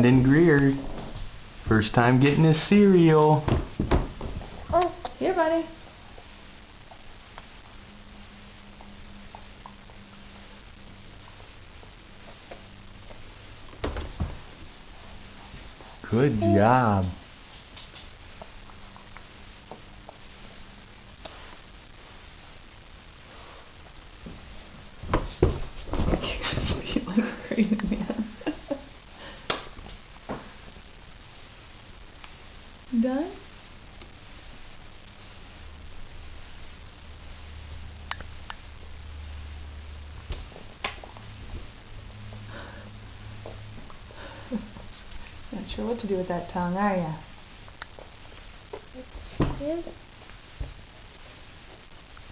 Brandon Greer. First time getting his cereal. Here, buddy. Good job. You like crazy, man. Done? Not sure what to do with that tongue, are ya?